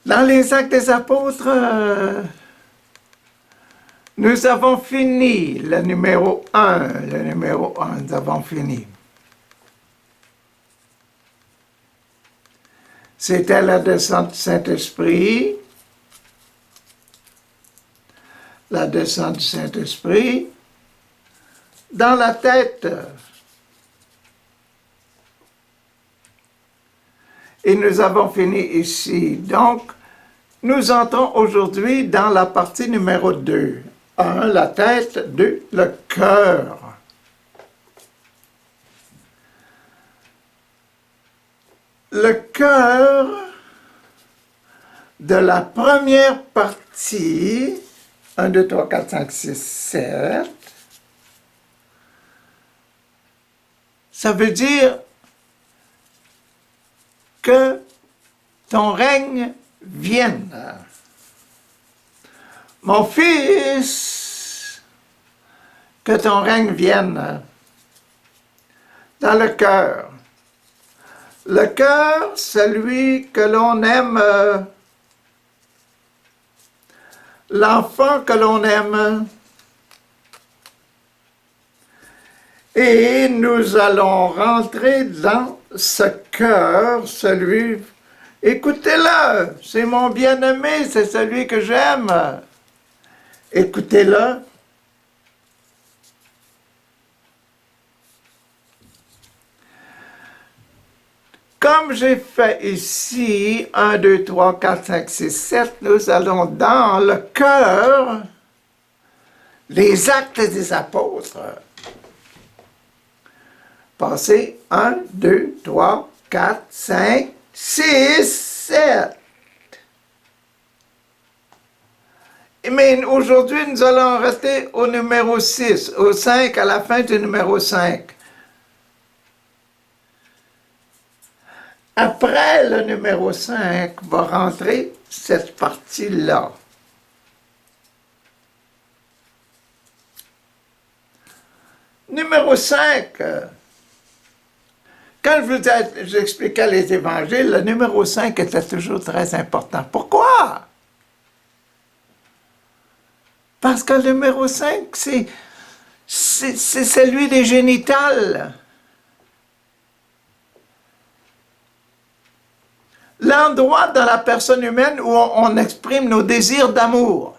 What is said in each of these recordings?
Dans les Actes des Apôtres, nous avons fini le numéro 1. Le numéro 1, nous avons fini. C'était la descente du Saint-Esprit. La descente du Saint-Esprit dans la tête. Et nous avons fini ici. Donc, nous entrons aujourd'hui dans la partie numéro 2. 1, la tête. 2, le cœur. Le cœur de la première partie, 1, 2, 3, 4, 5, 6, 7, ça veut dire que ton règne vienne. Mon fils, que ton règne vienne dans le cœur. Le cœur, celui que l'on aime, l'enfant que l'on aime. Et nous allons rentrer dans ce cœur, celui... Écoutez-le, c'est mon bien-aimé, c'est celui que j'aime. Écoutez-le. Comme j'ai fait ici, 1, 2, 3, 4, 5, 6, 7, nous allons dans le cœur, les Actes des Apôtres. Passez 1, 2, 3, 4, 5, 6, 7. Mais aujourd'hui, nous allons rester au numéro 6, au 5, à la fin du numéro 5. Après le numéro 5, va rentrer cette partie-là. Numéro 5, quand j'expliquais les évangiles, le numéro 5 était toujours très important. Pourquoi? Parce que le numéro 5, c'est celui des génitales. L'endroit dans la personne humaine où on exprime nos désirs d'amour.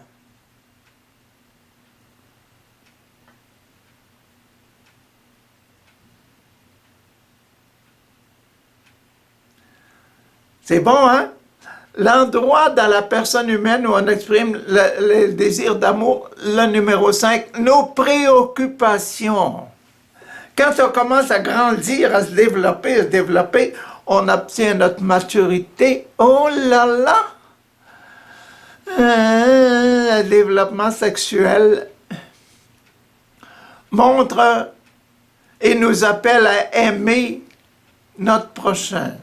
C'est bon, hein? L'endroit dans la personne humaine où on exprime le désir d'amour, le numéro 5, nos préoccupations. Quand on commence à grandir, à se développer, on obtient notre maturité. Oh là là! Le développement sexuel montre et nous appelle à aimer notre prochain.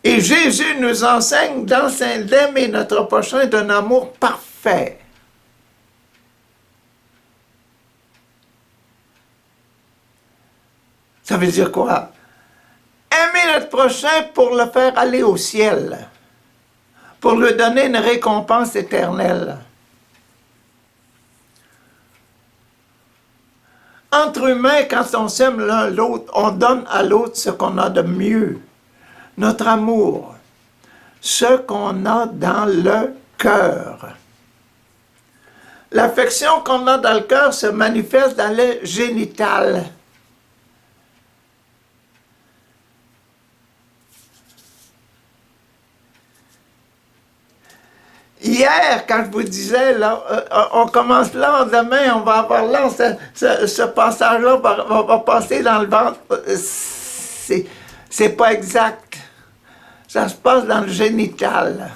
Et Jésus nous enseigne d'aimer notre prochain d'un amour parfait. Ça veut dire quoi? Aimer notre prochain pour le faire aller au ciel, pour lui donner une récompense éternelle. Entre humains, quand on s'aime l'un l'autre, on donne à l'autre ce qu'on a de mieux. Notre amour, ce qu'on a dans le cœur. L'affection qu'on a dans le cœur se manifeste dans le génital. Hier, quand je vous disais, là, on commence là, demain, on va avoir là, ce passage-là va passer dans le ventre. C'est pas exact. Ça se passe dans le génital.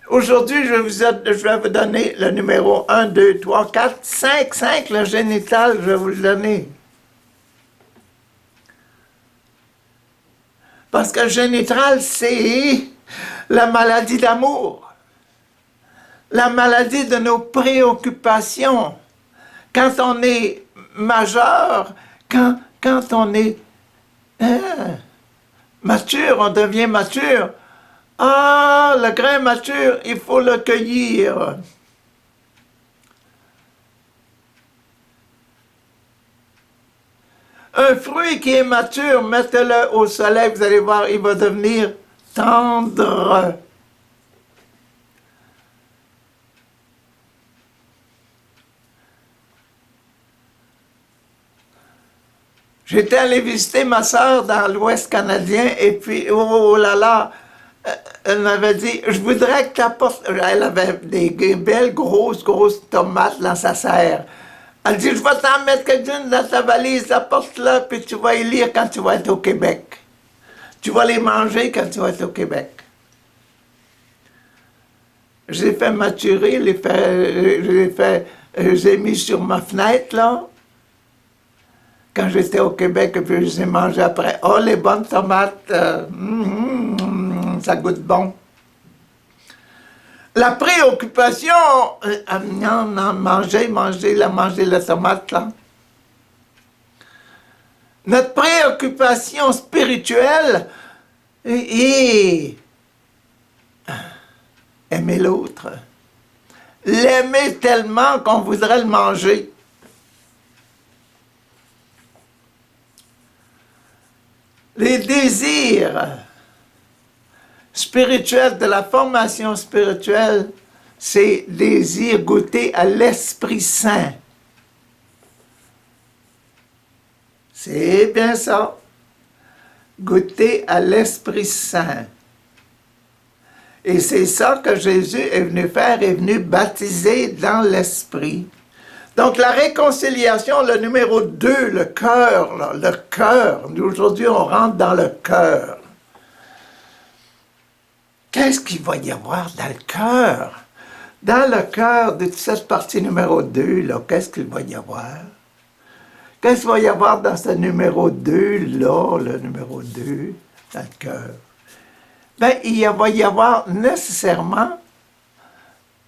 Aujourd'hui, je vais vous donner le numéro 1, 2, 3, 4, 5, 5, le génital, je vais vous le donner. Parce que le génital, c'est la maladie d'amour. la maladie de nos préoccupations. Quand on est majeur, quand on est mature, on devient mature. Ah, le grain mature, il faut le cueillir. Un fruit qui est mature, mettez-le au soleil, vous allez voir, il va devenir tendre. J'étais allé visiter ma sœur dans l'Ouest canadien et puis, oh là là, elle m'avait dit, je voudrais que tu apportes... Elle avait des belles grosses tomates dans sa serre. Elle dit, je vais t'en mettre quelques-unes dans ta valise, apporte-la, puis tu vas y lire quand tu vas être au Québec. Tu vas les manger quand tu vas être au Québec. Je les ai fait maturer, je les ai mis sur ma fenêtre, là. Quand j'étais au Québec, et puis je les ai mangés après. Oh, les bonnes tomates, ça goûte bon. La préoccupation, manger la tomate, là. Notre préoccupation spirituelle est aimer l'autre. L'aimer tellement qu'on voudrait le manger. Les désirs spirituels de la formation spirituelle, c'est désir goûter à l'Esprit Saint. C'est bien ça. Goûter à l'Esprit Saint. Et c'est ça que Jésus est venu faire, est venu baptiser dans l'Esprit. Donc la réconciliation, le numéro 2, le cœur, là, le cœur. Aujourd'hui, on rentre dans le cœur. Qu'est-ce qu'il va y avoir dans le cœur? Dans le cœur de cette partie numéro 2, là, qu'est-ce qu'il va y avoir? Qu'est-ce qu'il va y avoir dans ce numéro 2, là, le numéro 2, dans le cœur? Bien, il va y avoir nécessairement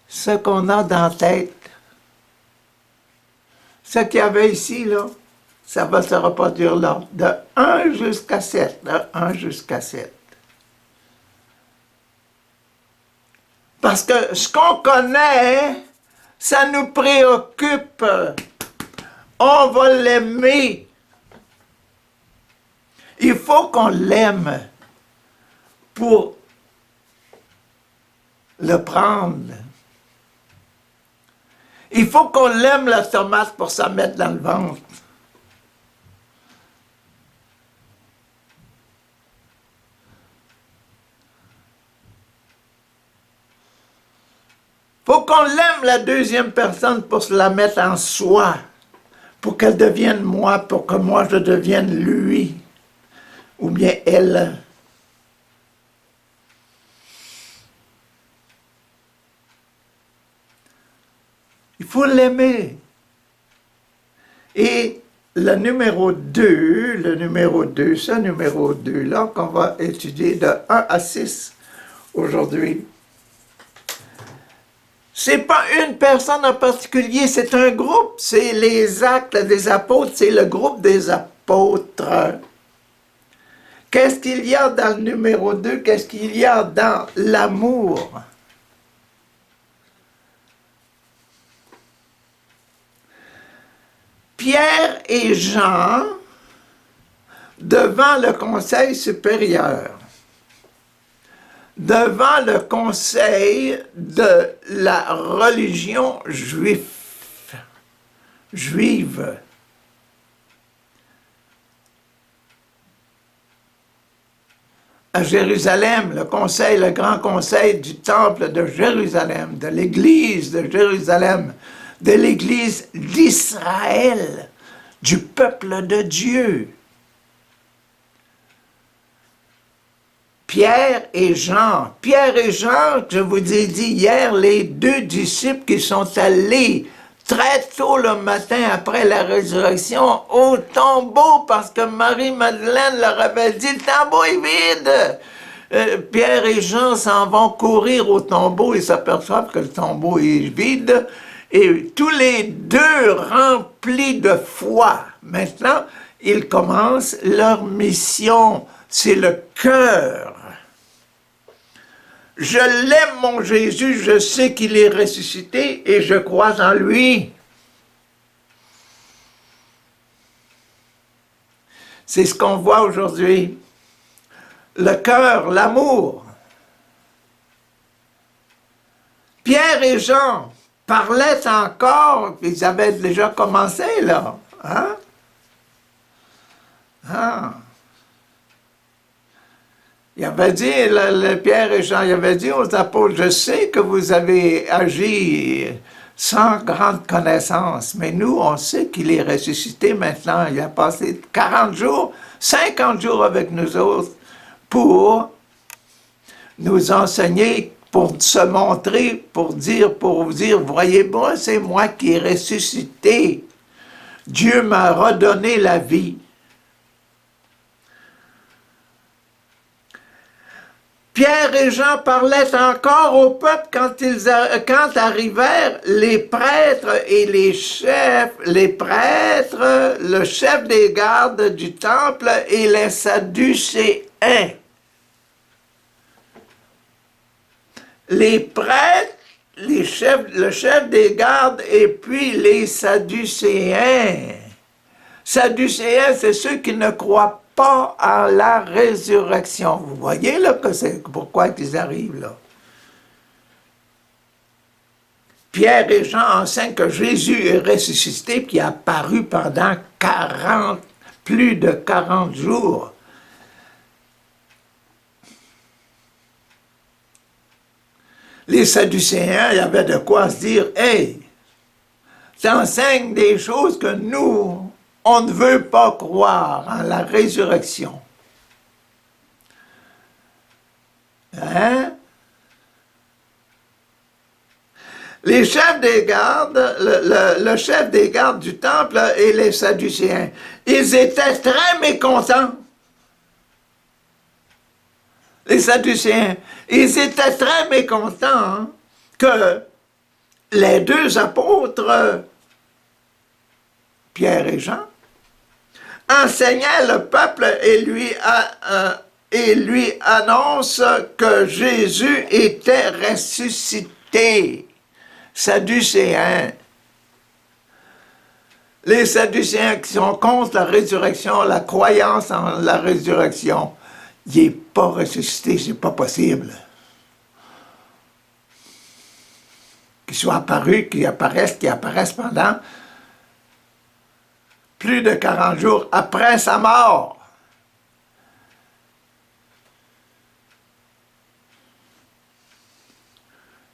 ce qu'on a dans la tête. Ce qu'il y avait ici, là, ça va se reproduire là, de 1 jusqu'à 7, de 1 jusqu'à 7. Parce que ce qu'on connaît, ça nous préoccupe. On va l'aimer. Il faut qu'on l'aime pour le prendre. Il faut qu'on l'aime, la tomate, pour s'en mettre dans le ventre. Il faut qu'on l'aime, la deuxième personne, pour se la mettre en soi, pour qu'elle devienne moi, pour que moi je devienne lui, ou bien elle. Il faut l'aimer. Et le numéro 2, ce numéro 2-là, qu'on va étudier de 1 à 6 aujourd'hui, c'est pas une personne en particulier, c'est un groupe, c'est les actes des apôtres, c'est le groupe des apôtres. Qu'est-ce qu'il y a dans le numéro 2? Qu'est-ce qu'il y a dans l'amour? Pierre et Jean, devant le conseil supérieur, devant le conseil de la religion juive, à Jérusalem, le conseil, le grand conseil du temple de Jérusalem, de l'église de Jérusalem, de l'église d'Israël, du peuple de Dieu. Pierre et Jean, je vous ai dit hier, les deux disciples qui sont allés très tôt le matin après la résurrection au tombeau parce que Marie-Madeleine leur avait dit « Le tombeau est vide! Pierre et Jean s'en vont courir au tombeau et s'aperçoivent que le tombeau est vide. Et tous les deux remplis de foi. Maintenant, ils commencent leur mission. C'est le cœur. Je l'aime, mon Jésus, je sais qu'il est ressuscité et je crois en lui. C'est ce qu'on voit aujourd'hui. Le cœur, l'amour. Pierre et Jean parlaient encore, ils avaient déjà commencé là. Hein? Ah. Il avait dit, Pierre et Jean, il avait dit aux apôtres, je sais que vous avez agi sans grande connaissance, mais nous, on sait qu'il est ressuscité maintenant. Il a passé 40 jours, 50 jours avec nous autres pour nous enseigner, pour se montrer, pour vous dire, voyez-moi, c'est moi qui ai ressuscité. Dieu m'a redonné la vie. Pierre et Jean parlaient encore au peuple quand arrivèrent les prêtres et les chefs, le chef des gardes du temple et les Sadducéens. Les prêtres, le chef des gardes et puis les Sadducéens. Sadducéens, c'est ceux qui ne croient pas à la résurrection. Vous voyez là que c'est pourquoi ils arrivent là. Pierre et Jean enseignent que Jésus est ressuscité qui a apparu pendant plus de 40 jours. Les Sadducéens, il y avait de quoi se dire, hey, ça enseigne des choses que nous, on ne veut pas croire en la résurrection. Hein? Les chefs des gardes, le chef des gardes du temple et les Sadducéens, ils étaient très mécontents. Les Sadducéens, ils étaient très mécontents hein, que les deux apôtres, Pierre et Jean, enseignaient le peuple et lui annoncent que Jésus était ressuscité. Sadducéens. Les Sadducéens qui sont contre la résurrection, la croyance en la résurrection, il n'est pas ressuscité, c'est pas possible. Qu'il soit apparu, qu'il apparaisse pendant plus de 40 jours après sa mort.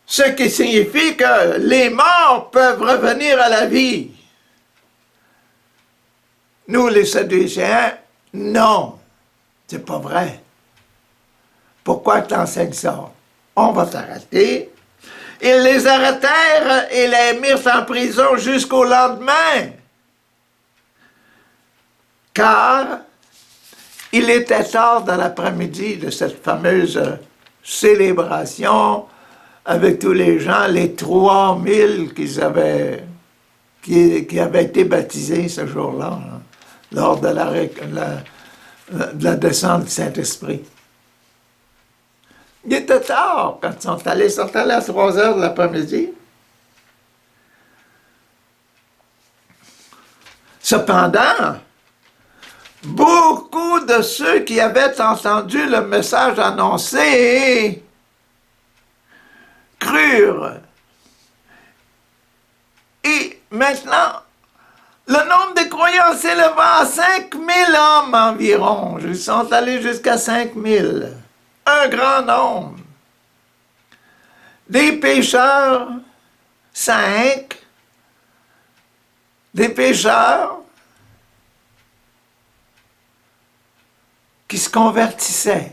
Ce qui signifie que les morts peuvent revenir à la vie. Nous, les Sadducéens, non, c'est pas vrai. Pourquoi tu enseignes ça? On va t'arrêter. Ils les arrêtèrent et les mirent en prison jusqu'au lendemain. Car il était tard dans l'après-midi de cette fameuse célébration avec tous les gens, les 3000 qui avaient été baptisés ce jour-là, hein, lors de la descente du Saint-Esprit. Il était tard quand ils sont allés à 3 heures de l'après-midi. Cependant, beaucoup de ceux qui avaient entendu le message annoncé crurent. Et maintenant, le nombre de croyants s'éleva à 5000 hommes environ. Ils sont allés jusqu'à 5000. Un grand nombre. Des pécheurs, 5. Des pécheurs qui se convertissaient.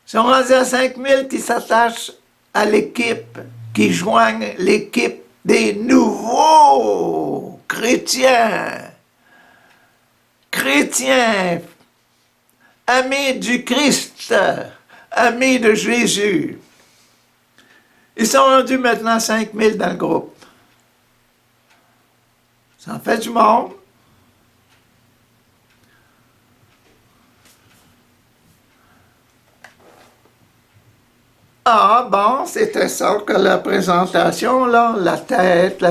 Ils sont rendus à 5000 qui s'attachent à l'équipe, qui joignent l'équipe des nouveaux chrétiens. Chrétiens amis du Christ, amis de Jésus. Ils sont rendus maintenant 5000 dans le groupe. Ça en fait du monde. Ah bon, c'était ça que la présentation, là, la tête,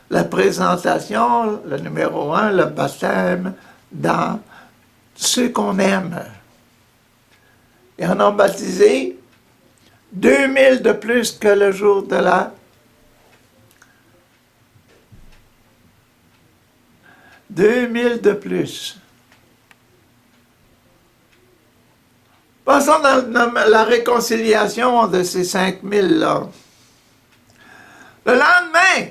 la présentation, le numéro 1, le baptême dans ceux qu'on aime. Et on a baptisé 2000 de plus que le jour de la... 2000 de plus. Passons dans la réconciliation de ces 5000-là. Le lendemain,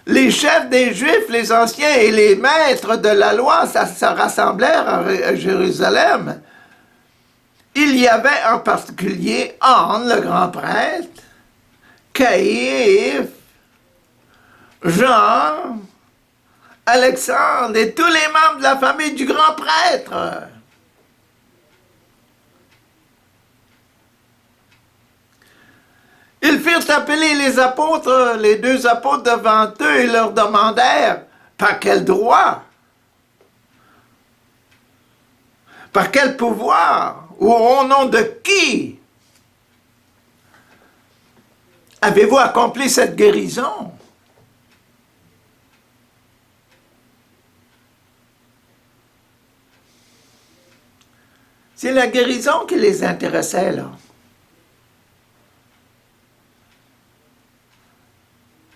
les chefs des Juifs, les anciens et les maîtres de la loi se rassemblèrent à Jérusalem. Il y avait en particulier Anne, le grand prêtre, Caïphe, Jean, Alexandre et tous les membres de la famille du grand prêtre. Ils firent appeler les apôtres, les 2 apôtres devant eux et leur demandèrent par quel droit, par quel pouvoir ou au nom de qui avez-vous accompli cette guérison? C'est la guérison qui les intéressait, là.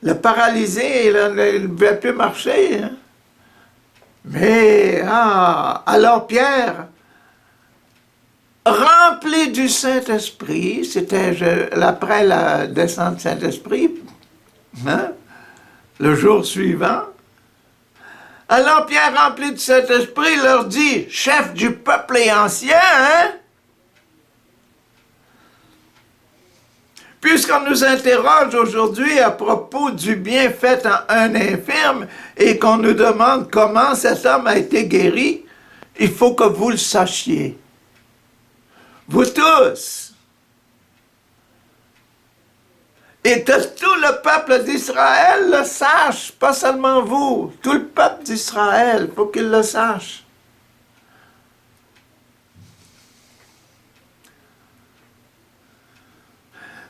Le paralysé, il ne pouvait plus marcher. Hein? Mais, alors Pierre, rempli du Saint-Esprit, c'était après la descente du Saint-Esprit, hein, le jour suivant, alors Pierre, rempli du Saint-Esprit, leur dit, chef du peuple et ancien, hein? Puisqu'on nous interroge aujourd'hui à propos du bien fait en un infirme et qu'on nous demande comment cet homme a été guéri, il faut que vous le sachiez. Vous tous. Et que tout le peuple d'Israël le sache, pas seulement vous. Tout le peuple d'Israël, il faut qu'il le sache.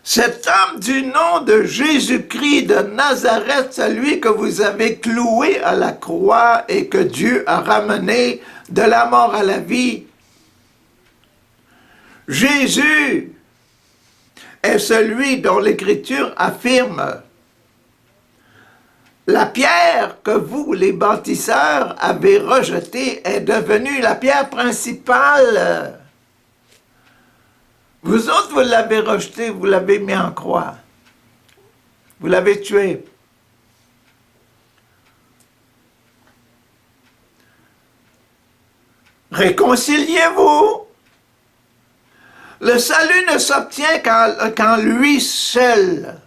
Cet homme du nom de Jésus-Christ de Nazareth, celui que vous avez cloué à la croix et que Dieu a ramené de la mort à la vie. Jésus est celui dont l'Écriture affirme « La pierre que vous, les bâtisseurs, avez rejetée est devenue la pierre principale. » Vous autres, vous l'avez rejeté, vous l'avez mis en croix. Vous l'avez tué. Réconciliez-vous. Le salut ne s'obtient qu'en lui seul.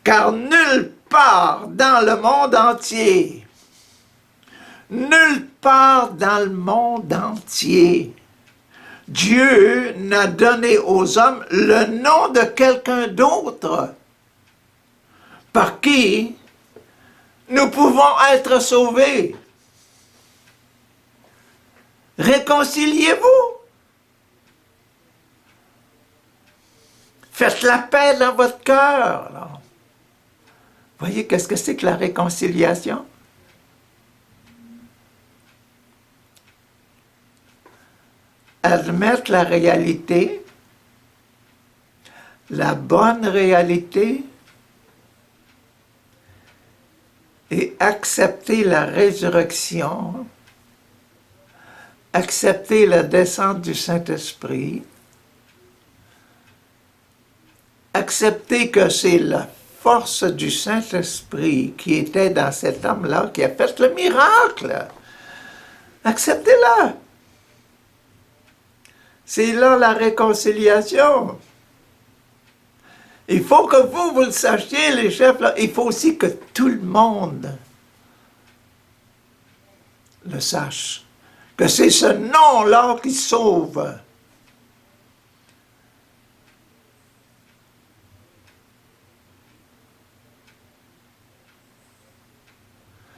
Car nulle part dans le monde entier, nulle part dans le monde entier, Dieu n'a donné aux hommes le nom de quelqu'un d'autre par qui nous pouvons être sauvés. Réconciliez-vous. Faites la paix dans votre cœur. Voyez qu'est-ce que c'est que la réconciliation? Admettre la réalité, la bonne réalité, et accepter la résurrection, accepter la descente du Saint-Esprit, accepter que c'est la force du Saint-Esprit qui était dans cet homme-là, qui a fait le miracle. Acceptez-la. C'est là la réconciliation. Il faut que vous le sachiez, les chefs, là. Il faut aussi que tout le monde le sachent, que c'est ce nom-là qui sauve.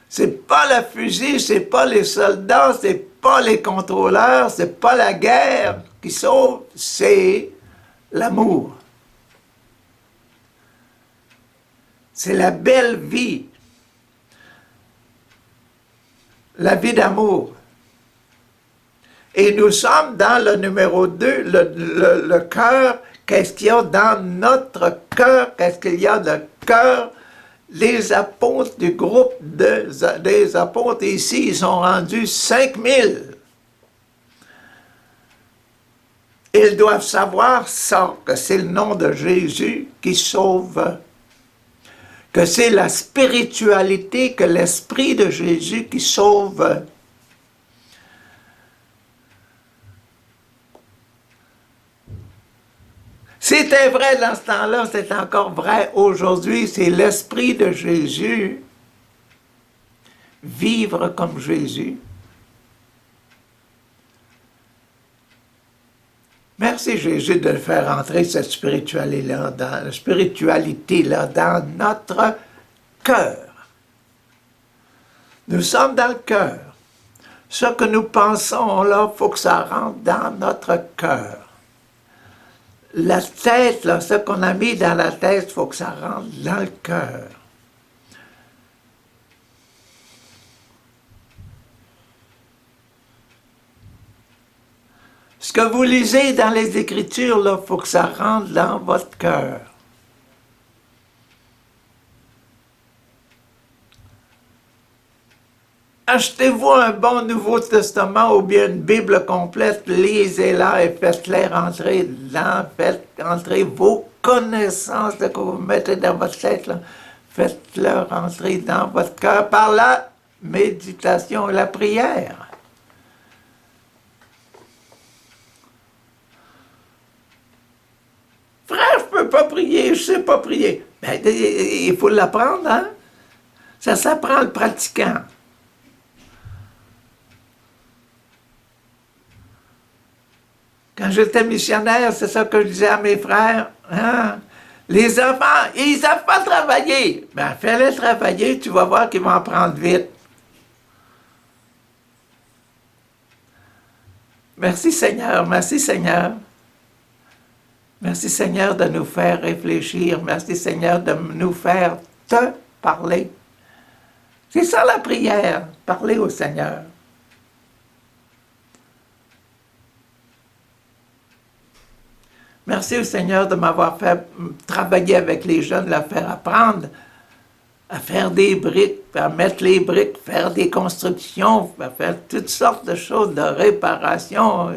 C'est pas le fusil, c'est pas les soldats, c'est pas les contrôleurs, c'est pas la guerre qui sauve, c'est l'amour. C'est la belle vie. La vie d'amour. Et nous sommes dans le numéro 2, le cœur. Qu'est-ce qu'il y a dans notre cœur? Qu'est-ce qu'il y a dans le cœur? Les apôtres du groupe des apôtres ici, ils sont rendus 5000. Ils doivent savoir ça, que c'est le nom de Jésus qui sauve, que c'est la spiritualité, que l'esprit de Jésus qui sauve. C'était vrai dans ce temps-là, c'est encore vrai aujourd'hui, c'est l'esprit de Jésus. Vivre comme Jésus. Merci Jésus de faire entrer cette spiritualité-là dans notre cœur. Nous sommes dans le cœur. Ce que nous pensons là, il faut que ça rentre dans notre cœur. La tête, là, ce qu'on a mis dans la tête, il faut que ça rentre dans le cœur. Ce que vous lisez dans les Écritures, il faut que ça rentre dans votre cœur. Achetez-vous un bon Nouveau Testament ou bien une Bible complète, lisez-la et faites-les rentrer dedans, faites entrer vos connaissances que vous mettez dans votre tête, faites-le rentrer dans votre cœur par la méditation et la prière. Frère, je ne peux pas prier, je ne sais pas prier. Ben, il faut l'apprendre, hein? Ça s'apprend le pratiquant. Quand j'étais missionnaire, c'est ça que je disais à mes frères. Hein? Les enfants, ils ne savent pas travailler. Ben, fais-les travailler, tu vas voir qu'ils vont apprendre vite. Merci Seigneur, merci Seigneur. Merci Seigneur de nous faire réfléchir. Merci Seigneur de nous faire te parler. C'est ça la prière, parler au Seigneur. Merci au Seigneur de m'avoir fait travailler avec les jeunes, leur faire apprendre à faire des briques, à mettre les briques, faire des constructions, à faire toutes sortes de choses, de réparation.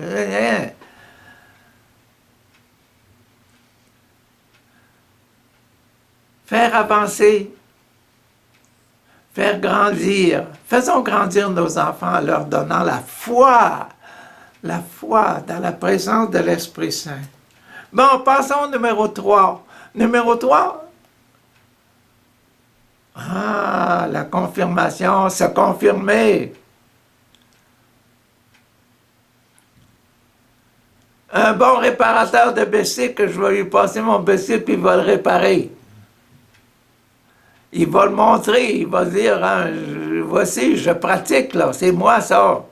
Faire avancer, faire grandir. Faisons grandir nos enfants en leur donnant la foi dans la présence de l'Esprit Saint. Bon, passons au numéro 3. Numéro 3. Ah, la confirmation, se confirmer. Un bon réparateur de bicycle, je vais lui passer mon bicycle puis il va le réparer. Il va le montrer, il va dire, hein, voici, je pratique, là, c'est moi ça.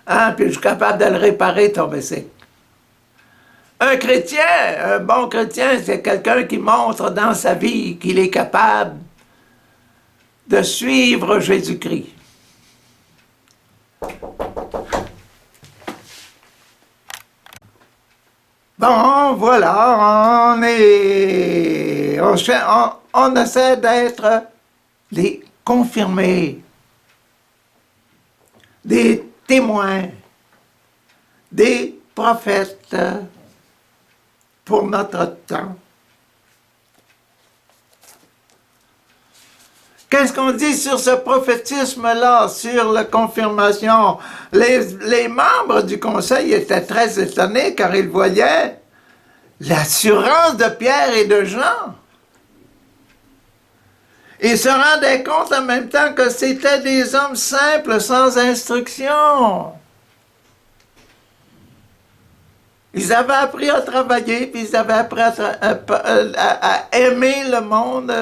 Hein, puis je suis capable de le réparer, ton bicycle. Un chrétien, un bon chrétien, c'est quelqu'un qui montre dans sa vie qu'il est capable de suivre Jésus-Christ. Bon, voilà, on essaie d'être des confirmés, des témoins, des prophètes pour notre temps. Qu'est-ce qu'on dit sur ce prophétisme-là, sur la confirmation? Les membres du conseil étaient très étonnés car ils voyaient l'assurance de Pierre et de Jean. Ils se rendaient compte en même temps que c'était des hommes simples, sans instruction. Ils avaient appris à travailler, puis ils avaient appris à aimer le monde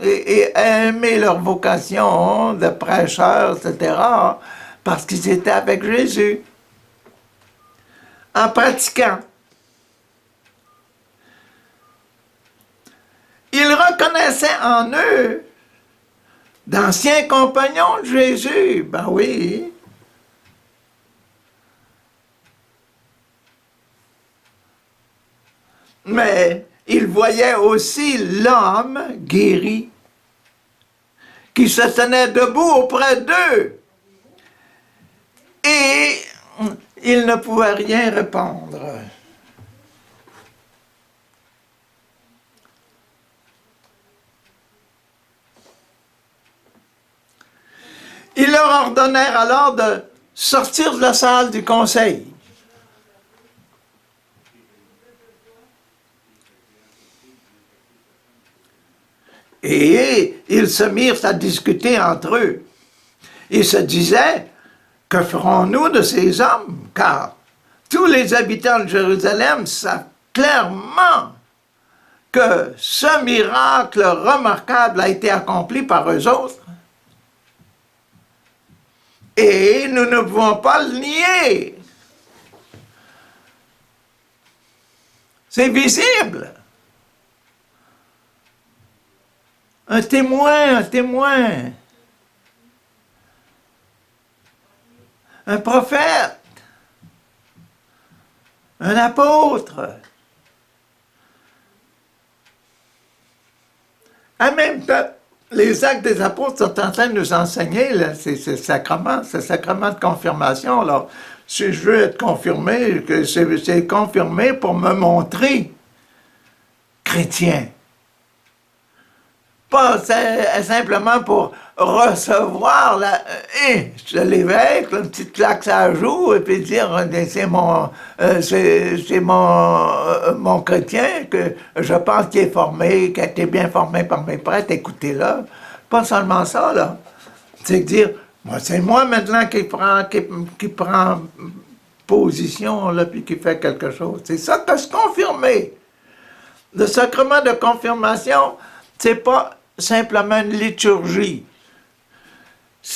et à aimer leur vocation de prêcheurs, etc., parce qu'ils étaient avec Jésus, en pratiquant. Ils reconnaissaient en eux d'anciens compagnons de Jésus. Ben oui. Mais ils voyaient aussi l'homme guéri qui se tenait debout auprès d'eux. Et ils ne pouvaient rien répondre. Ils leur ordonnèrent alors de sortir de la salle du conseil. Et ils se mirent à discuter entre eux. Ils se disaient, que ferons-nous de ces hommes? Car tous les habitants de Jérusalem savent clairement que ce miracle remarquable a été accompli par eux autres. Et nous ne pouvons pas le nier. C'est visible. Un témoin, un prophète, un apôtre. En même temps, les actes des apôtres sont en train de nous enseigner ce sacrement de confirmation. Alors, si je veux être confirmé, c'est confirmé pour me montrer chrétien. Pas simplement pour recevoir l'évêque, une petite claque à la joue, et puis dire c'est mon chrétien que je pense qu'il est formé, qu'il a été bien formé par mes prêtres, écoutez-le. Pas seulement ça, là. C'est dire, c'est moi maintenant qui prend position, là, puis qui fait quelque chose. C'est ça que se confirmer. Le sacrement de confirmation, c'est pas simplement une liturgie.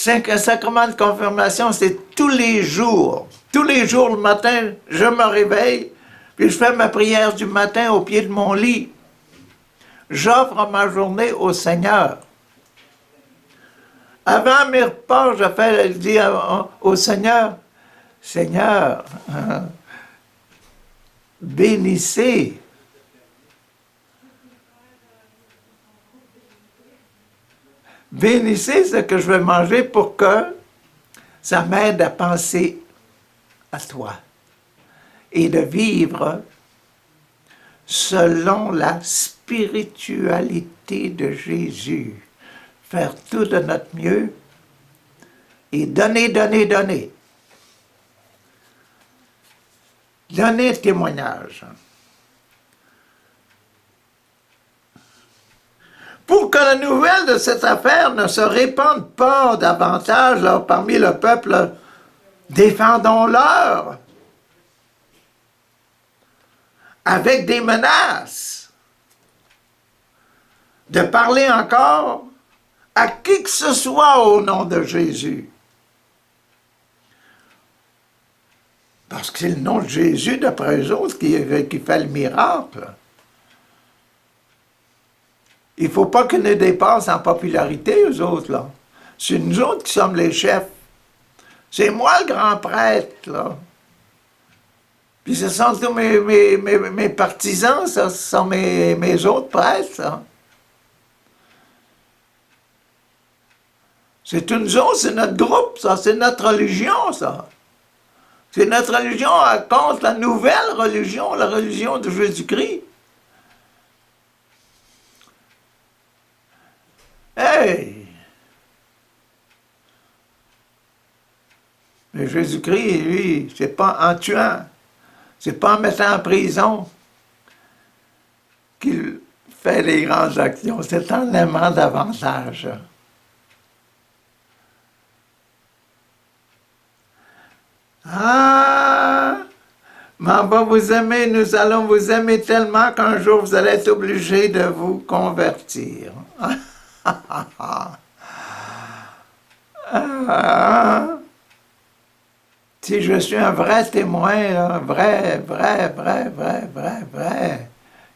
Un sacrement de confirmation, c'est tous les jours. Tous les jours, le matin, je me réveille, puis je fais ma prière du matin au pied de mon lit. J'offre ma journée au Seigneur. Avant mes repas, je dis au Seigneur, Seigneur, bénissez. Bénissez ce que je vais manger pour que ça m'aide à penser à toi et de vivre selon la spiritualité de Jésus. Faire tout de notre mieux et donner. Donner témoignage. Pour que la nouvelle de cette affaire ne se répande pas davantage là, parmi le peuple, défendons-leur avec des menaces de parler encore à qui que ce soit au nom de Jésus. Parce que c'est le nom de Jésus, d'après eux autres, qui fait le miracle. Il ne faut pas qu'ils nous dépassent en popularité, eux autres, là. C'est nous autres qui sommes les chefs. C'est moi le grand prêtre, là. Puis ce sont tous mes partisans, ça, ce sont mes autres prêtres, ça. C'est nous autres, c'est notre groupe, ça. C'est notre religion, ça. C'est notre religion contre la nouvelle religion, la religion de Jésus-Christ. Hey! Mais Jésus-Christ, lui, c'est pas en tuant, c'est pas en mettant en prison qu'il fait les grandes actions. C'est en aimant davantage. Ah! Mais on va vous aimer, nous allons vous aimer tellement qu'un jour vous allez être obligés de vous convertir. Ah! Si je suis un vrai témoin, là, vrai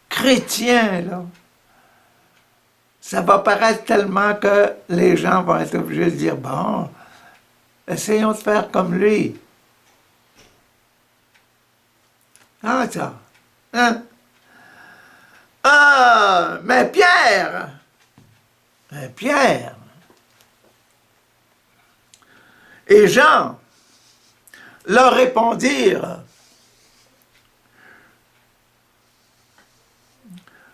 chrétien, là, ça va paraître tellement que les gens vont être obligés de dire, bon, essayons de faire comme lui. Ah, ça. Hein? Ah, mais Pierre et Jean leur répondirent.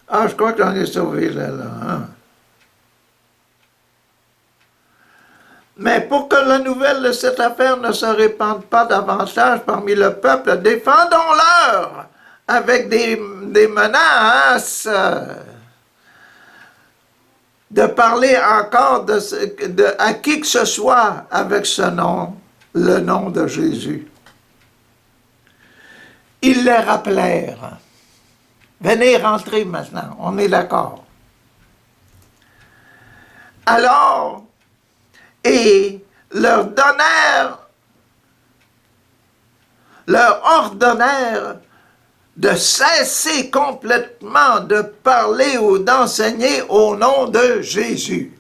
Ah, je crois que j'en ai sauvé là. Hein? Mais pour que la nouvelle de cette affaire ne se répande pas davantage parmi le peuple, défendons-leur avec des menaces de parler encore à qui que ce soit avec ce nom, le nom de Jésus. Ils les rappelèrent. Venez rentrer maintenant, on est d'accord. Alors, et leur ordonnèrent de cesser complètement de parler ou d'enseigner au nom de Jésus.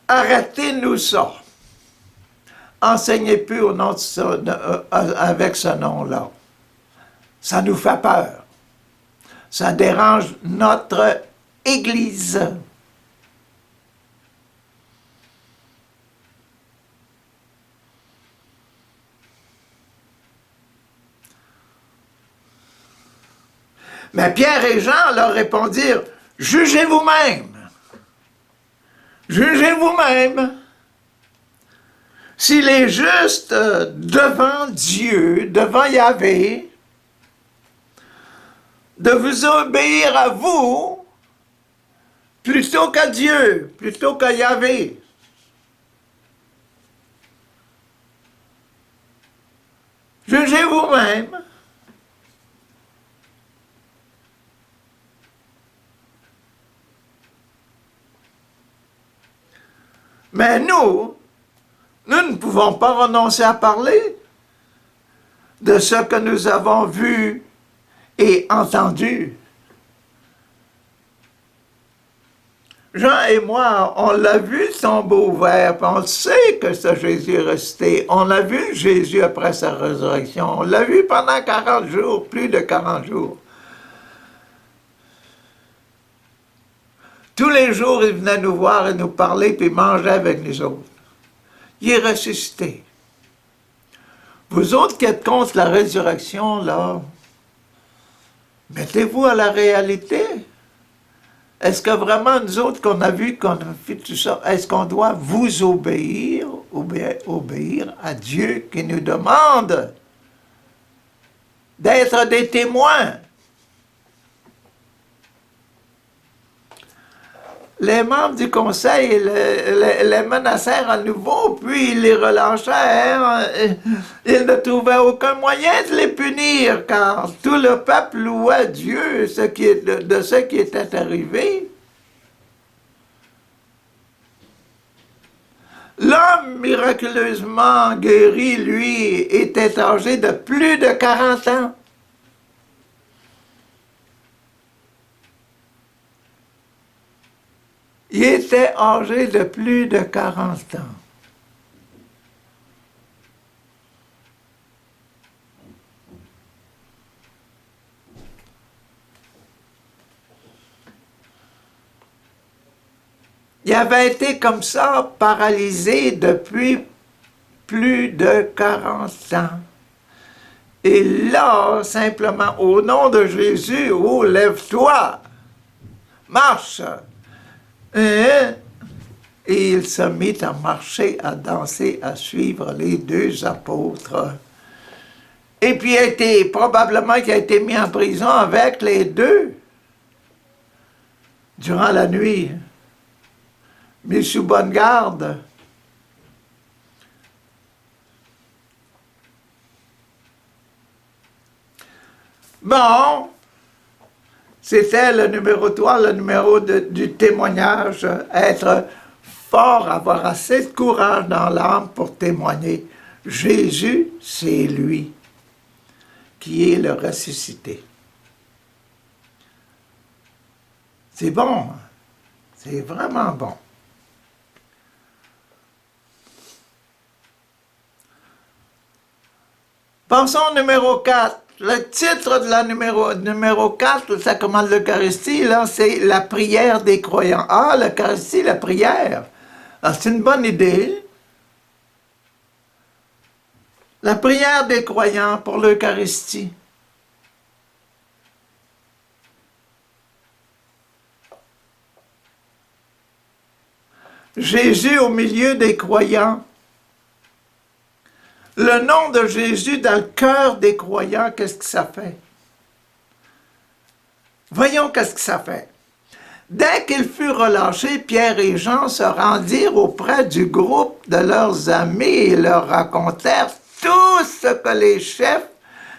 Arrêtez-nous ça. Enseignez plus au nom avec ce nom-là. Ça nous fait peur. Ça dérange notre Église. Mais Pierre et Jean leur répondirent, « Jugez vous-même. Jugez vous-même. S'il est juste devant Dieu, devant Yahvé, de vous obéir à vous, plutôt qu'à Dieu, plutôt qu'à Yahvé. Jugez vous-même. » Mais nous ne pouvons pas renoncer à parler de ce que nous avons vu et entendu. Jean et moi, on l'a vu son beau verre, puis on sait que ce Jésus est resté. On l'a vu Jésus après sa résurrection. On l'a vu pendant 40 jours, plus de 40 jours. Tous les jours, il venait nous voir et nous parler, puis manger avec nous autres. Il est ressuscité. Vous autres qui êtes contre la résurrection, là, mettez-vous à la réalité. Est-ce que vraiment, nous autres, qu'on a vu, qu'on a fait tout ça, est-ce qu'on doit vous obéir à Dieu qui nous demande d'être des témoins? Les membres du conseil les menacèrent à nouveau, puis ils les relâchèrent. Ils ne trouvaient aucun moyen de les punir, car tout le peuple louait Dieu de ce qui était arrivé. L'homme miraculeusement guéri, lui, était âgé de plus de 40 ans. Il était âgé de plus de 40 ans. Il avait été comme ça, paralysé depuis plus de 40 ans. Et là, simplement, au nom de Jésus, oh, lève-toi, marche. Et il se mit à marcher, à danser, à suivre les deux apôtres. Et puis probablement qu'il a été mis en prison avec les deux durant la nuit, mis sous bonne garde. Bon, c'était le numéro 3, le numéro du témoignage, être fort, avoir assez de courage dans l'âme pour témoigner. Jésus, c'est lui qui est le ressuscité. C'est bon, c'est vraiment bon. Pensons au numéro 4. Le titre de la numéro 4, le sacrement de l'Eucharistie, là, c'est la prière des croyants. Ah, l'Eucharistie, la prière. Ah, c'est une bonne idée. La prière des croyants pour l'Eucharistie. Jésus au milieu des croyants. Le nom de Jésus dans le cœur des croyants, qu'est-ce que ça fait? Voyons qu'est-ce que ça fait. Dès qu'ils furent relâchés, Pierre et Jean se rendirent auprès du groupe de leurs amis et leur racontèrent tout ce que les chefs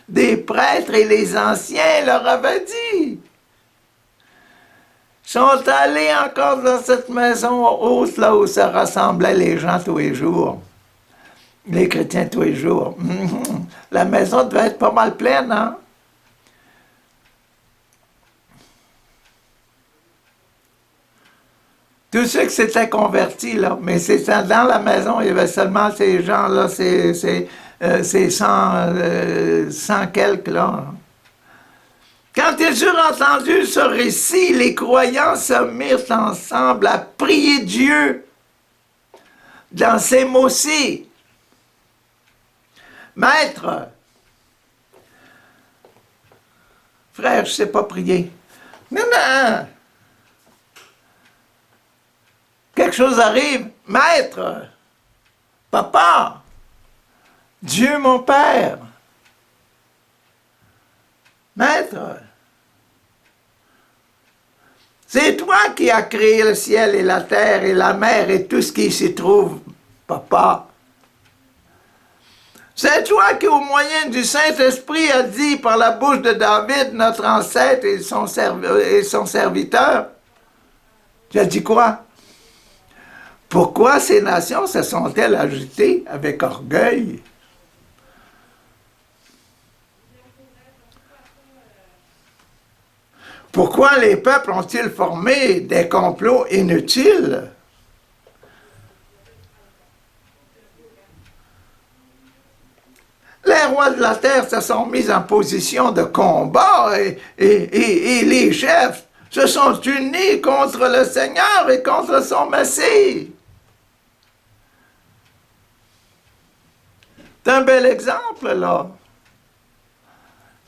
des prêtres et les anciens leur avaient dit. Ils sont allés encore dans cette maison haute, là où se rassemblaient les gens tous les jours. Les chrétiens tous les jours. La maison devait être pas mal pleine, hein? Tous ceux qui s'étaient convertis, là, mais c'est dans la maison, il y avait seulement ces gens-là, ces 100 quelques, là. Quand ils eurent entendu ce récit, les croyants se mirent ensemble à prier Dieu dans ces mots-ci. Maître, frère, je ne sais pas prier. Non, non. Quelque chose arrive. Maître, papa, Dieu mon Père. Maître, c'est toi qui as créé le ciel et la terre et la mer et tout ce qui s'y trouve, papa. C'est toi qui, au moyen du Saint-Esprit, as dit par la bouche de David, notre ancêtre et son serviteur. Tu as dit quoi? Pourquoi ces nations se sont-elles agitées avec orgueil? Pourquoi les peuples ont-ils formé des complots inutiles? Les rois de la terre se sont mis en position de combat et les chefs se sont unis contre le Seigneur et contre son Messie. C'est un bel exemple, là.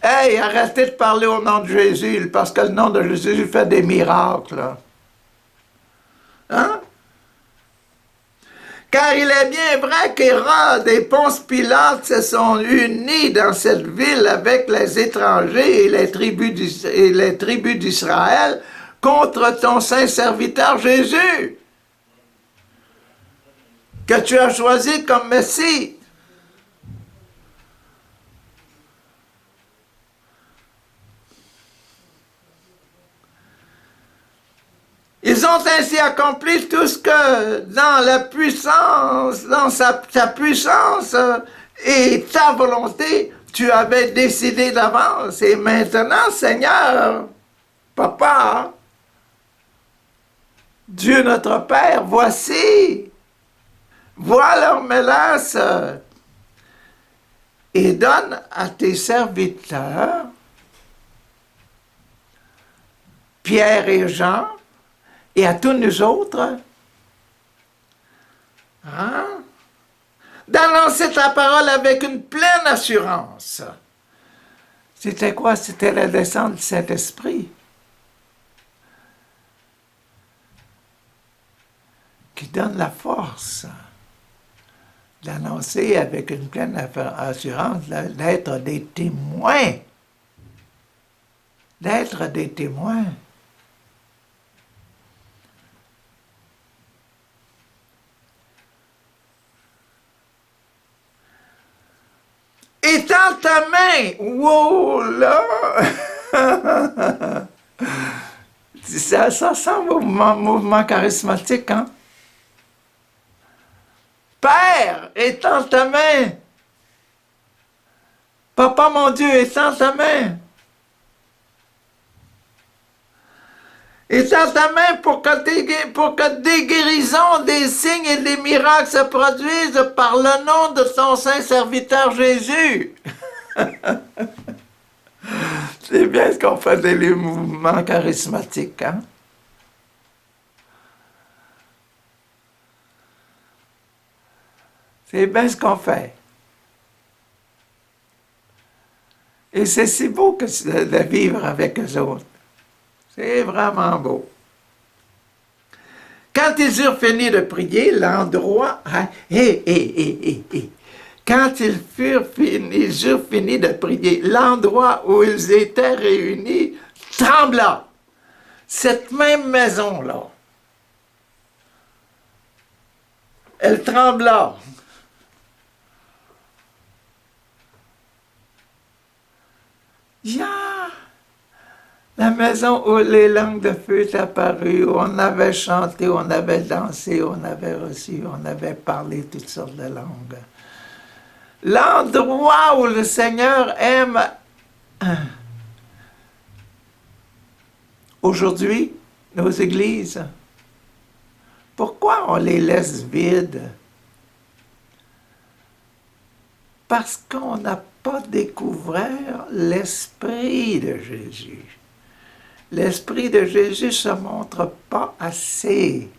Hey, arrêtez de parler au nom de Jésus, parce que le nom de Jésus fait des miracles. Hein? Car il est bien vrai qu'Hérode et Ponce Pilate se sont unis dans cette ville avec les étrangers et les tribus d'Israël contre ton saint serviteur Jésus, que tu as choisi comme Messie. Ils ont ainsi accompli tout ce que dans la puissance, dans sa puissance et ta volonté, tu avais décidé d'avance. Et maintenant, Seigneur, Papa, Dieu notre Père, voici, vois leur mélasse et donne à tes serviteurs, Pierre et Jean, et à tous nous autres, hein, d'annoncer ta parole avec une pleine assurance. C'était quoi? C'était la descente du Saint-Esprit qui donne la force d'annoncer avec une pleine assurance, d'être des témoins. D'être des témoins. Étends ta main, wow, là! ça semble au mouvement charismatique, hein? Père, étends ta main! Papa, mon Dieu, étends ta main! Étends ta main pour que des guérisons, des signes et des miracles se produisent par le nom de ton saint serviteur Jésus. C'est bien ce qu'on fait des mouvements charismatiques, hein? C'est bien ce qu'on fait. Et c'est si beau de vivre avec eux autres. C'est vraiment beau. Quand ils eurent fini de prier, l'endroit... Quand ils eurent fini de prier, l'endroit où ils étaient réunis trembla. Cette même maison-là, elle trembla. La maison où les langues de feu étaient apparues, où on avait chanté, on avait dansé, on avait reçu, on avait parlé toutes sortes de langues. L'endroit où le Seigneur aime. Aujourd'hui, nos églises, pourquoi on les laisse vides? Parce qu'on n'a pas découvert l'Esprit de Jésus. L'Esprit de Jésus ne se montre pas assez.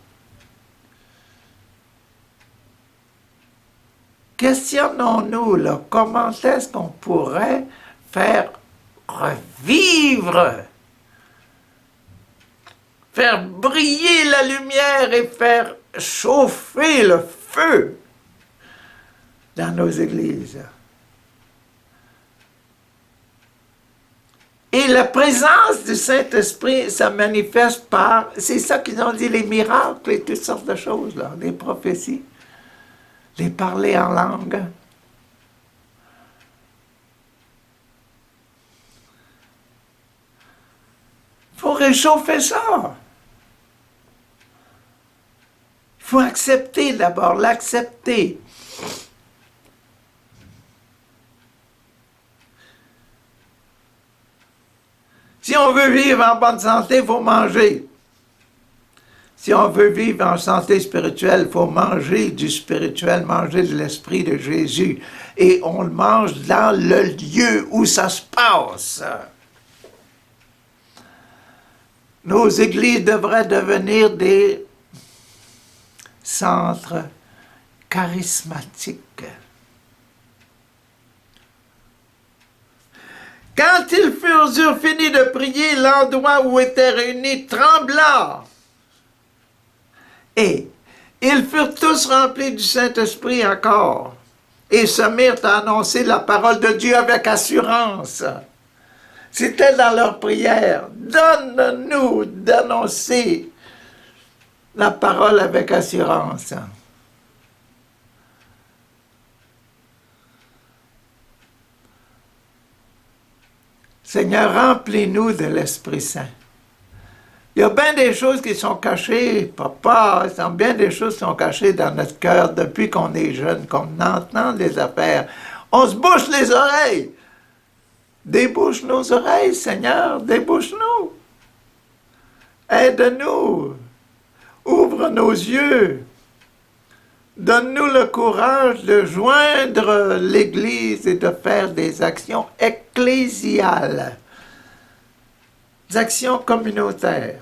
Questionnons-nous, là, comment est-ce qu'on pourrait faire revivre, faire briller la lumière et faire chauffer le feu dans nos églises. Et la présence du Saint-Esprit, ça manifeste par, c'est ça qu'ils ont dit, les miracles et toutes sortes de choses, là, les prophéties, les parler en langue. Il faut réchauffer ça. Il faut accepter d'abord, l'accepter. Si on veut vivre en bonne santé, il faut manger. Si on veut vivre en santé spirituelle, il faut manger du spirituel, manger de l'Esprit de Jésus. Et on le mange dans le lieu où ça se passe. Nos églises devraient devenir des centres charismatiques. Quand ils eurent fini de prier, l'endroit où étaient réunis trembla. Et ils furent tous remplis du Saint-Esprit encore, et se mirent à annoncer la parole de Dieu avec assurance. C'était dans leur prière. Donne-nous d'annoncer la parole avec assurance. Seigneur, remplis-nous de l'Esprit Saint. Il y a bien des choses qui sont cachées, papa, il y a bien des choses qui sont cachées dans notre cœur depuis qu'on est jeune, qu'on entend des affaires. On se bouche les oreilles. Débouche nos oreilles, Seigneur, débouche-nous. Aide-nous. Ouvre nos yeux. Donne-nous le courage de joindre l'Église et de faire des actions ecclésiales, des actions communautaires.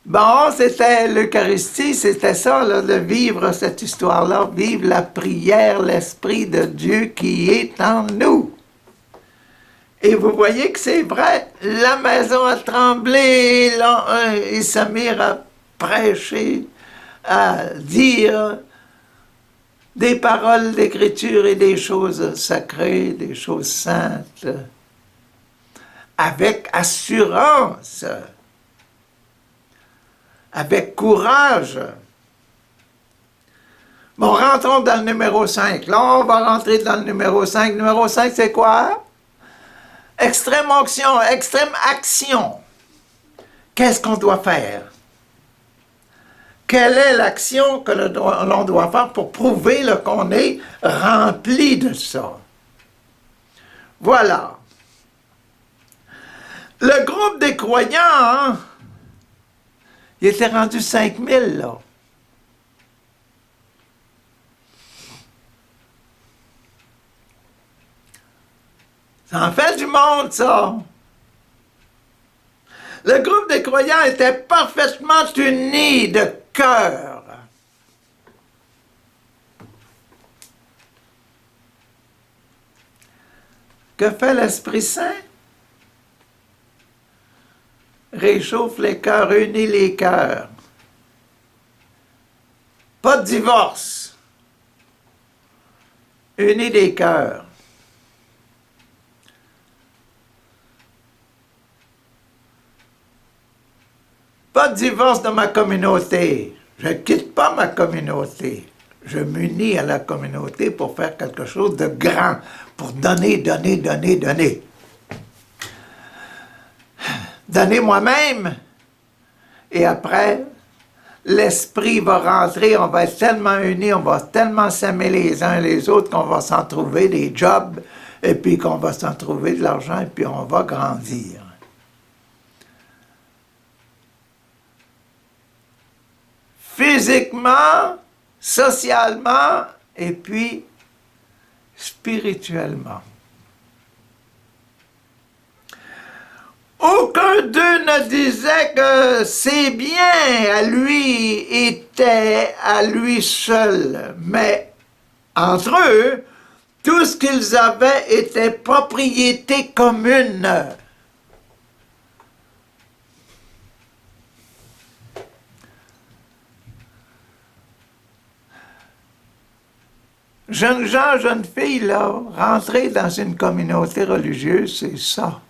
Bon, c'était l'Eucharistie, c'était ça, là, de vivre cette histoire-là, vivre la prière, l'Esprit de Dieu qui est en nous. Et vous voyez que c'est vrai, la maison a tremblé, ils se mirent à prêcher, à dire des paroles d'écriture et des choses sacrées, des choses saintes, avec assurance, avec courage. Bon, rentrons dans le numéro 5. Là, on va rentrer dans le numéro 5. Numéro 5, c'est quoi? Extrême onction, extrême action. Qu'est-ce qu'on doit faire? Quelle est l'action que l'on doit faire pour prouver qu'on est rempli de ça? Voilà. Le groupe des croyants, hein, il était rendu 5000, là. Ça en fait du monde, ça. Le groupe des croyants était parfaitement uni de cœur. Que fait l'Esprit Saint? Réchauffe les cœurs, unit les cœurs. Pas de divorce. Unit les cœurs. Pas de divorce dans ma communauté. Je ne quitte pas ma communauté. Je m'unis à la communauté pour faire quelque chose de grand, pour donner, donner, donner, donner. Donner moi-même, et après, l'esprit va rentrer, on va être tellement unis, on va tellement s'aimer les uns les autres qu'on va s'en trouver des jobs, et puis qu'on va s'en trouver de l'argent, et puis on va grandir. Physiquement, socialement, et puis spirituellement. Aucun d'eux ne disait que ses biens à lui étaient à lui seul, mais entre eux, tout ce qu'ils avaient était propriété commune. Jeunes gens, jeunes filles, là, rentrer dans une communauté religieuse, c'est ça.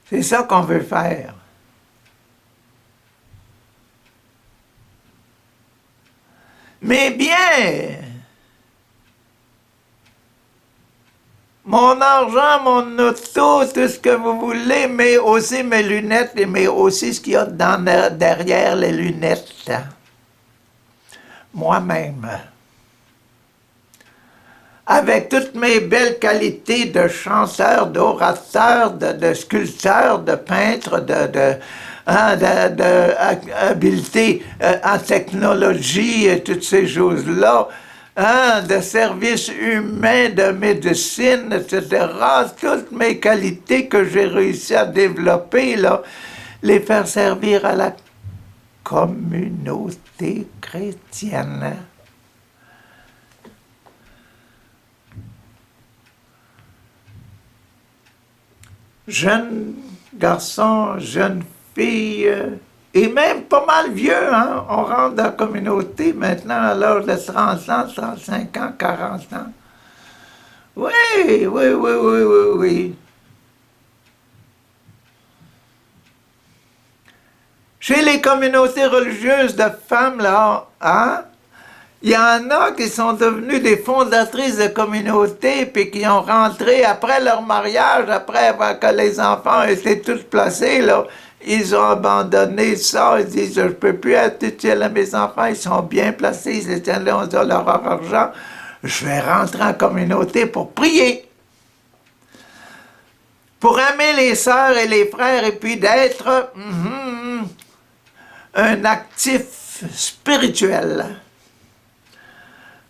C'est ça qu'on veut faire. Mais bien, mon argent, mon auto, tout ce que vous voulez, mais aussi mes lunettes, mais aussi ce qu'il y a derrière les lunettes. Moi-même. Avec toutes mes belles qualités de chanteur, d'orateur, de sculpteur, de peintre, d'habileté en technologie et toutes ces choses-là, de service humain, de médecine, etc. Toutes mes qualités que j'ai réussi à développer, là, les faire servir à la communauté chrétienne. Jeunes garçons, jeunes filles, et même pas mal vieux, hein? On rentre dans la communauté maintenant à l'âge de 30 ans, 35 ans, 40 ans. Oui, oui, oui, oui, oui, oui. Chez les communautés religieuses de femmes, là, hein? Il y en a qui sont devenues des fondatrices de communautés, puis qui ont rentré après leur mariage, après que les enfants étaient tous placés, là, ils ont abandonné ça, ils disent, je ne peux plus être utile à mes enfants, ils sont bien placés, ils étaient là, on a leur argent, je vais rentrer en communauté pour prier, pour aimer les sœurs et les frères, et puis d'être un actif spirituel.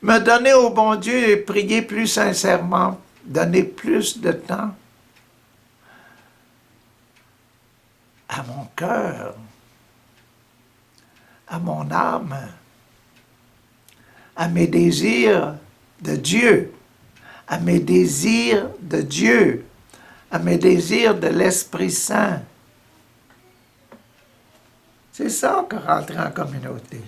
Me donner au bon Dieu et prier plus sincèrement, donner plus de temps à mon cœur, à mon âme, à mes désirs de Dieu, à mes désirs de Dieu, à mes désirs de l'Esprit Saint. C'est ça que rentrer en communauté.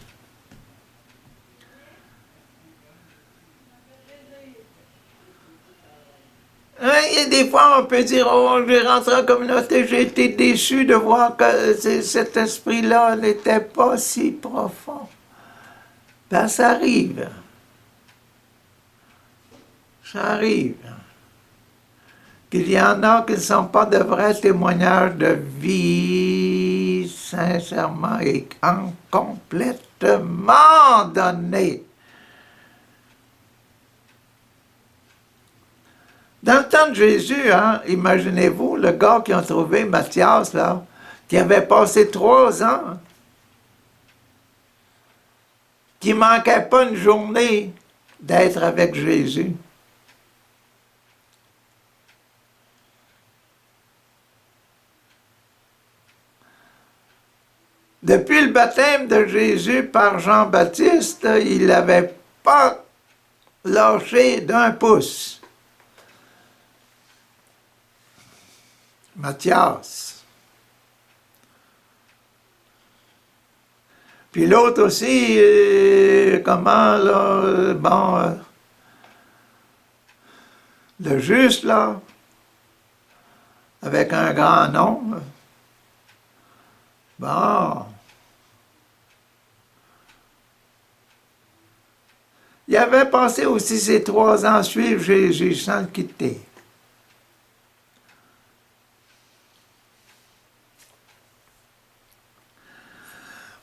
Et des fois, on peut dire, oh, j'ai rentré en communauté, j'ai été déçu de voir que cet esprit-là n'était pas si profond. Ben, ça arrive. Ça arrive. Qu'il y en a qui ne sont pas de vrais témoignages de vie, sincèrement et complètement donnés. Dans le temps de Jésus, hein, imaginez-vous, le gars qui a trouvé Matthias, là, qui avait passé 3 ans, qui ne manquait pas une journée d'être avec Jésus. Depuis le baptême de Jésus par Jean-Baptiste, il n'avait pas lâché d'un pouce. Matthias. Puis l'autre aussi, comment, là, bon, le juste, là, avec un grand nom. Bon. Il avait passé aussi ces 3 ans à suivre Jésus sans le quitter.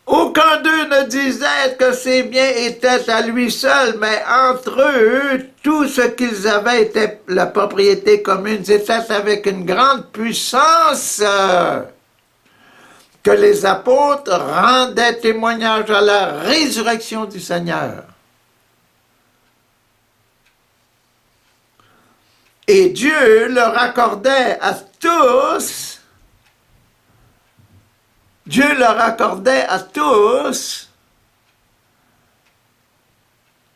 Aucun d'eux ne disait que ses biens étaient à lui seul, mais entre eux, tout ce qu'ils avaient était la propriété commune. C'était avec une grande puissance que les apôtres rendaient témoignage à la résurrection du Seigneur. Et Dieu leur accordait à tous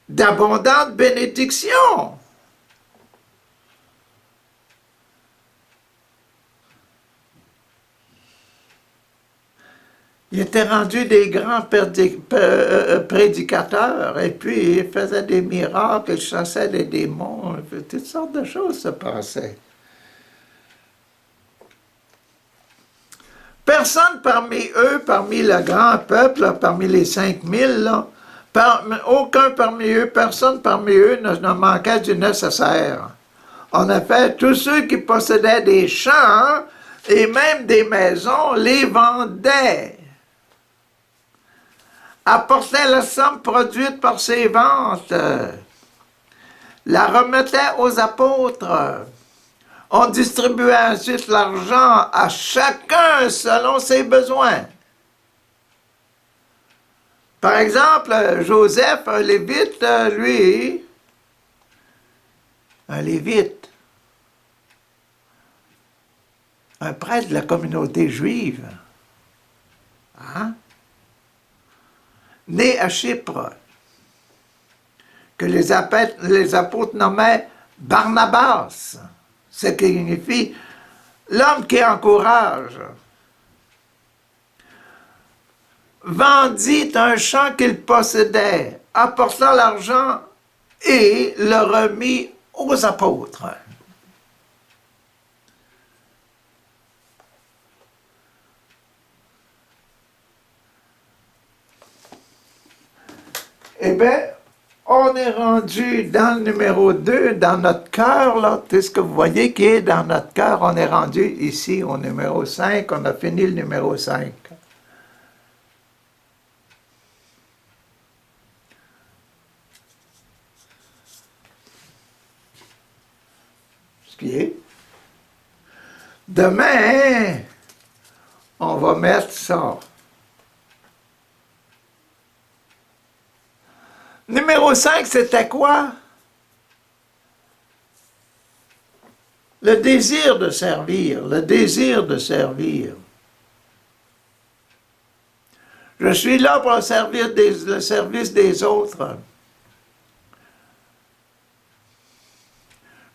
d'abondantes bénédictions. Il était rendu des grands prédicateurs, et puis il faisait des miracles, il chassait des démons, toutes sortes de choses se passaient. Personne parmi eux, parmi le grand peuple, là, parmi les 5000, là, personne parmi eux ne manquait du nécessaire. En effet, tous ceux qui possédaient des champs et même des maisons les vendaient, apportaient la somme produite par ces ventes, la remettaient aux apôtres. On distribuait ensuite l'argent à chacun selon ses besoins. Par exemple, Joseph, un lévite, lui, un lévite, un prêtre de la communauté juive, hein? Né à Chypre, que les apôtres nommaient Barnabas, ce qui signifie l'homme qui encourage, vendit un champ qu'il possédait, apporta l'argent et le remit aux apôtres. Eh bien, on est rendu dans le numéro 2, dans notre cœur, là, tout ce que vous voyez qui est dans notre cœur, on est rendu ici au numéro 5, on a fini le numéro 5. Ce qui est. Demain, on va mettre ça. Numéro 5, c'était quoi? Le désir de servir, le désir de servir. Je suis là pour le service des autres.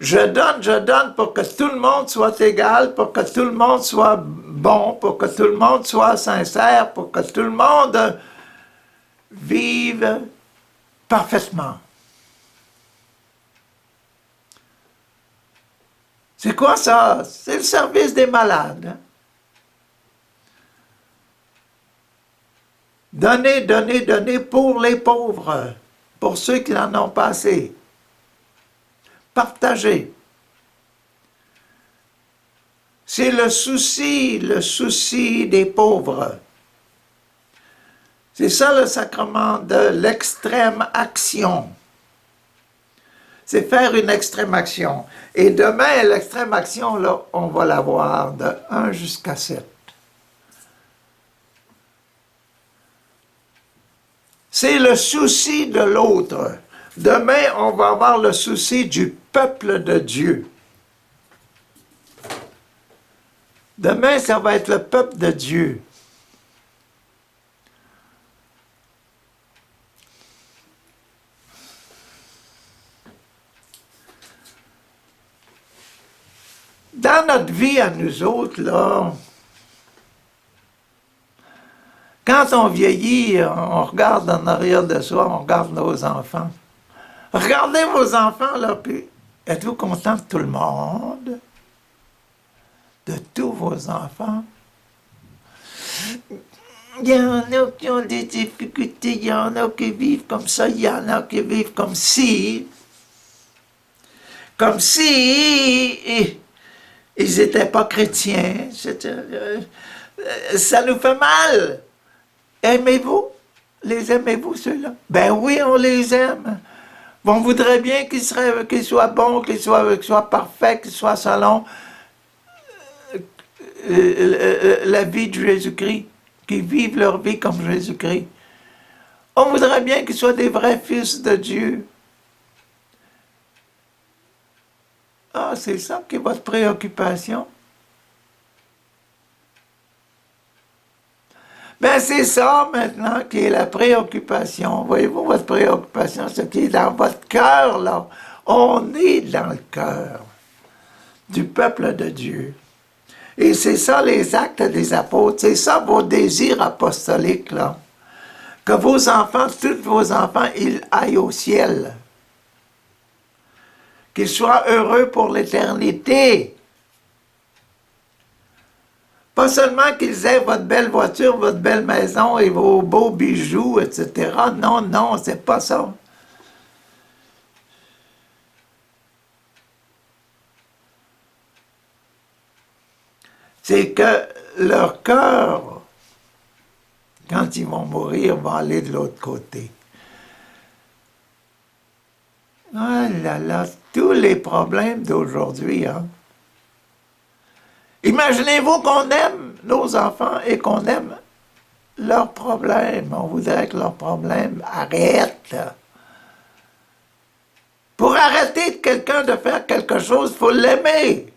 je donne pour que tout le monde soit égal, pour que tout le monde soit bon, pour que tout le monde soit sincère, pour que tout le monde vive parfaitement. C'est quoi ça? C'est le service des malades. Donnez, donnez, donnez pour les pauvres, pour ceux qui n'en ont pas assez. Partagez. C'est le souci des pauvres. C'est ça le sacrement de l'extrême action. C'est faire une extrême action. Et demain, l'extrême action, là, on va la voir de 1 jusqu'à 7. C'est le souci de l'autre. Demain, on va avoir le souci du peuple de Dieu. Demain, ça va être le peuple de Dieu. Dans notre vie à nous autres, là, quand on vieillit, on regarde en arrière de soi, on regarde nos enfants. Regardez vos enfants, là, puis êtes-vous content de tout le monde? De tous vos enfants? Il y en a qui ont des difficultés, il y en a qui vivent comme ça, il y en a qui vivent comme si ils n'étaient pas chrétiens. Ça nous fait mal. Aimez-vous? Les aimez-vous, ceux-là? Ben oui, on les aime. On voudrait bien qu'ils soient bons, qu'ils soient parfaits, qu'ils soient selon la vie de Jésus-Christ, qu'ils vivent leur vie comme Jésus-Christ. On voudrait bien qu'ils soient des vrais fils de Dieu. Ah, c'est ça qui est votre préoccupation? Ben c'est ça maintenant qui est la préoccupation. Voyez-vous, votre préoccupation, ce qui est dans votre cœur, là. On est dans le cœur du peuple de Dieu. Et c'est ça les actes des apôtres, c'est ça vos désirs apostoliques, là. Que vos enfants, tous vos enfants, ils aillent au ciel. Qu'ils soient heureux pour l'éternité. Pas seulement qu'ils aient votre belle voiture, votre belle maison et vos beaux bijoux, etc. Non, non, c'est pas ça. C'est que leur cœur, quand ils vont mourir, va aller de l'autre côté. Ah là là, tous les problèmes d'aujourd'hui, hein. Imaginez-vous qu'on aime nos enfants et qu'on aime leurs problèmes. On voudrait que leurs problèmes arrêtent. Pour arrêter de quelqu'un de faire quelque chose, il faut l'aimer.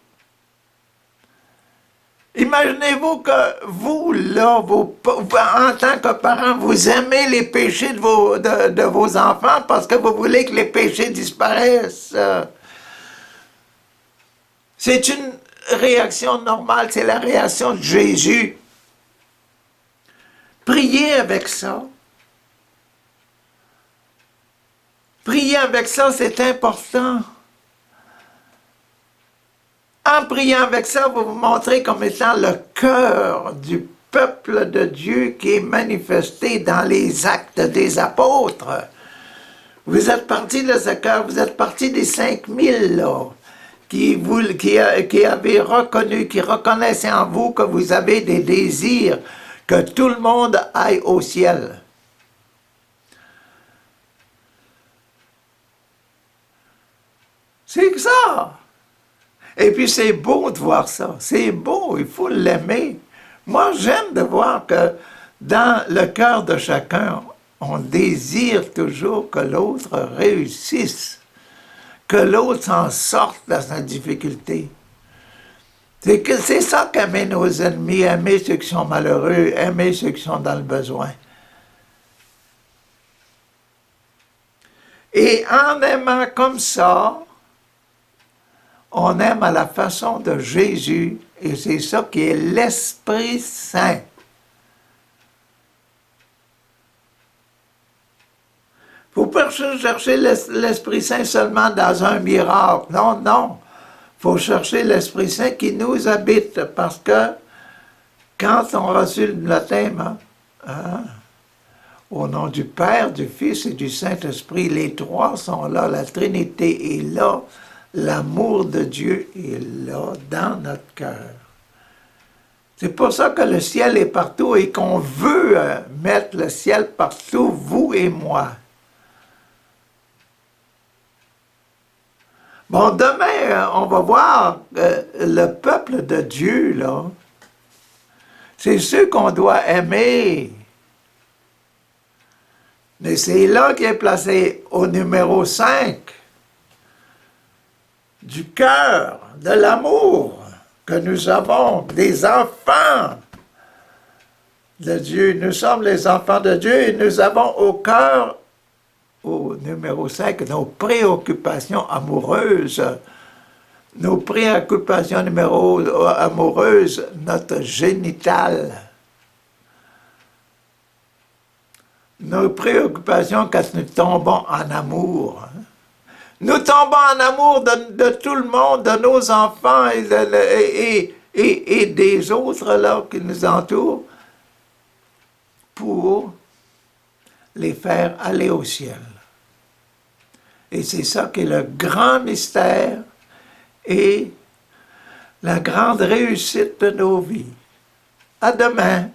Imaginez-vous que vous, là, en tant que parents, vous aimez les péchés de vos enfants parce que vous voulez que les péchés disparaissent. C'est une réaction normale, c'est la réaction de Jésus. Priez avec ça. Prier avec ça, c'est important. En priant avec ça, vous vous montrez comme étant le cœur du peuple de Dieu qui est manifesté dans les actes des apôtres. Vous êtes partis de ce cœur, vous êtes partis des 5000 là, qui avaient reconnu, qui reconnaissaient en vous que vous avez des désirs, que tout le monde aille au ciel. C'est que ça. Et puis c'est beau de voir ça, c'est beau, il faut l'aimer. Moi, j'aime de voir que dans le cœur de chacun, on désire toujours que l'autre réussisse, que l'autre s'en sorte de sa difficulté. C'est ça qu'aimer nos ennemis, aimer ceux qui sont malheureux, aimer ceux qui sont dans le besoin. Et en aimant comme ça, on aime à la façon de Jésus, et c'est ça qui est l'Esprit Saint. Il ne faut pas chercher l'Esprit Saint seulement dans un miracle. Non, non. Il faut chercher l'Esprit Saint qui nous habite, parce que quand on reçut le baptême, au nom du Père, du Fils et du Saint-Esprit, les trois sont là, la Trinité est là, l'amour de Dieu est là, dans notre cœur. C'est pour ça que le ciel est partout et qu'on veut mettre le ciel partout, vous et moi. Bon, demain, on va voir le peuple de Dieu, là. C'est ceux qu'on doit aimer. Mais c'est là qui est placé au numéro 5 du cœur, de l'amour que nous avons, des enfants de Dieu. Nous sommes les enfants de Dieu et nous avons au cœur, au numéro 5, nos préoccupations amoureuses. Nos préoccupations amoureuses, notre génital. Nos préoccupations quand nous tombons en amour. Nous tombons en amour de tout le monde, de nos enfants et des autres là qui nous entourent, pour les faire aller au ciel. Et c'est ça qui est le grand mystère et la grande réussite de nos vies. À demain.